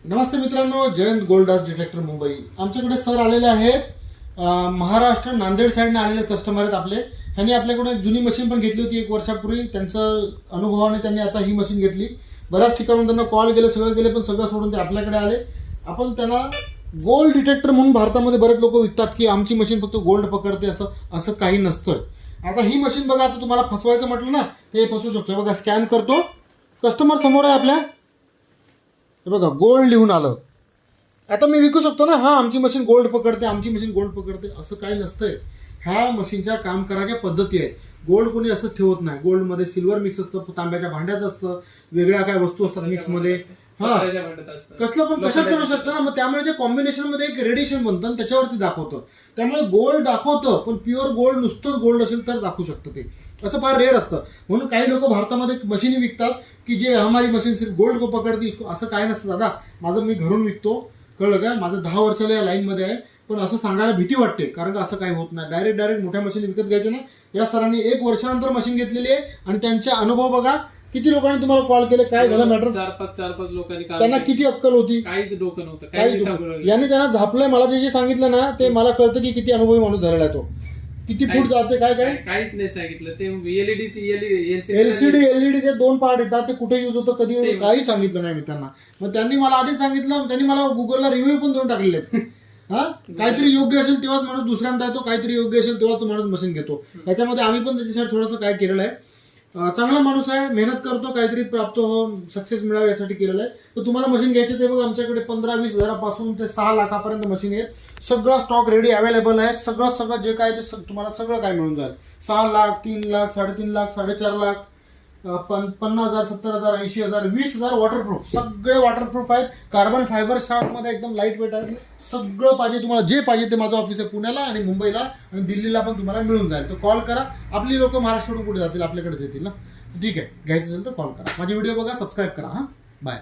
नमस्ते मित्रांनो, Jayant gold dust detector Mumbai. आमच्याकडे sir आलेले आहेत. महाराष्ट्र नांदेड साईडने आलेले कस्टमर आहेत आपले. ह्यांनी आपल्याकडे जुनी मशीन पण घेतली होती 1 वर्षापूर्वी. त्यांचं अनुभवाने त्यांनी आता ही मशीन घेतली. बऱ्याच ठिकाणून त्यांना कॉल केले, सगळं केले, पण सगळं सोडून ते आपल्याकडे आले. आपण त्यांना गोल्ड डिटेक्टर म्हणून भारतामध्ये बरेच लोक विकतात की आमची मशीन फक्त गोल्ड पकडते, असं काही नसतं. आता ही मशीन बघा, आता तुम्हाला फसवायचं म्हटलं ना ते फसवू शकतो. बघा, स्कॅन करतो, कस्टमर समोर आहे आपल्या. हे बघा, गोल्ड लिहून आलं. आता मी विकू शकतो ना, हा आमची मशीन गोल्ड पकडते, आमची मशीन गोल्ड पकडते, असं काही नसतंय. ह्या मशीनच्या काम करायच्या पद्धती आहेत. गोल्ड कोणी असंच ठेवत नाही. गोल्डमध्ये सिल्वर मिक्स असतं, तांब्याच्या भांड्यात असतं, वेगळ्या काय वस्तू असतात मिक्समध्ये. हा, कसलं पण कशात बनवू शकतं ना. मग त्यामुळे ते कॉम्बिनेशन मध्ये एक रेडिएशन बनतं आणि त्याच्यावरती दाखवतं. त्यामुळे गोल्ड दाखवतं, पण प्युअर गोल्ड नुसतंच गोल्ड असेल तर दाखवू शकतं ते. असं फार रेअर असतं. म्हणून काही लोक भारतामध्ये मशीन विकतात की जे हमारी मशीन सिर्फ गोल्ड को पकडती. असं काय नसतं दादा. माझं मी घरून विकतो, कळलं का. माझं 10 वर्षाला या लाईनमध्ये आहे, पण असं सांगायला भीती वाटते, कारण का असं काही होत नाही. डायरेक्ट मोठ्या मशीन विकत घ्यायचे ना. या सरांनी 1 वर्षानंतर मशीन घेतलेली आहे आणि त्यांचे अनुभव बघा. किती लोकांनी तुम्हाला कॉल केले, काय झालं मॅटर. 4-5 लोकांनी. त्यांना किती अक्कल होती, काहीच डोकं नव्हतं, काही. यांनी त्यांना झापलंय. मला जे सांगितलं ना ते मला कळतं की किती अनुभवी माणूस झालेला आहे तो. किती फूट जाते, काय काय काहीच नाही सांगितलं. ते एलसीडी 2 पार्ट येतात, ते कुठे युज होतं, कधी होतं, काही सांगितलं नाही मी त्यांना. मग त्यांनी मला आधीच सांगितलं. त्यांनी मला गुगलला रिव्ह्यू पण देऊन टाकलेले आहेत. हा, काहीतरी योग्य असेल तेव्हाच माणूस दुसऱ्यांदा येतो, काहीतरी योग्य असेल तेव्हाच तो माणूस मशीन घेतो. याच्यामध्ये आम्ही पण त्याच्यासाठी थोडंसं काय केलेलं आहे. चांगला माणूस आहे, मेहनत करतो, काहीतरी प्राप्त हो, सक्सेस मिळावे यासाठी केलेलं आहे. तर तुम्हाला मशीन घ्यायची ते बघा, आमच्याकडे 15-20 हजारापासून ते 6 लाखापर्यंत मशीन आहेत. सगळं स्टॉक रेडी अवेलेबल आहे. सगळं जे काय ते तुम्हाला सगळं काय मिळून जाईल. 6 लाख, 3 लाख, 3.5 लाख, 4.5 लाख, 50,000, 70,000, 80,000, 20,000 वॉटरप्रूफ. सगळे वॉटरप्रूफ आहेत. कार्बन फायबर मध्ये एकदम लाईट वेट आहे. सगळं पाहिजे तुम्हाला, जे पाहिजे ते माझं ऑफिस आहे पुण्याला आणि मुंबईला आणि दिल्लीला पण तुम्हाला मिळून जाईल. तर कॉल करा. आपली लोक महाराष्ट्रातून कुठे जातील, आपल्याकडेच येतील ना. ठीक आहे, घ्यायचं असेल तर कॉल करा. माझे व्हिडिओ बघा, सबस्क्राईब करा. हां, बाय.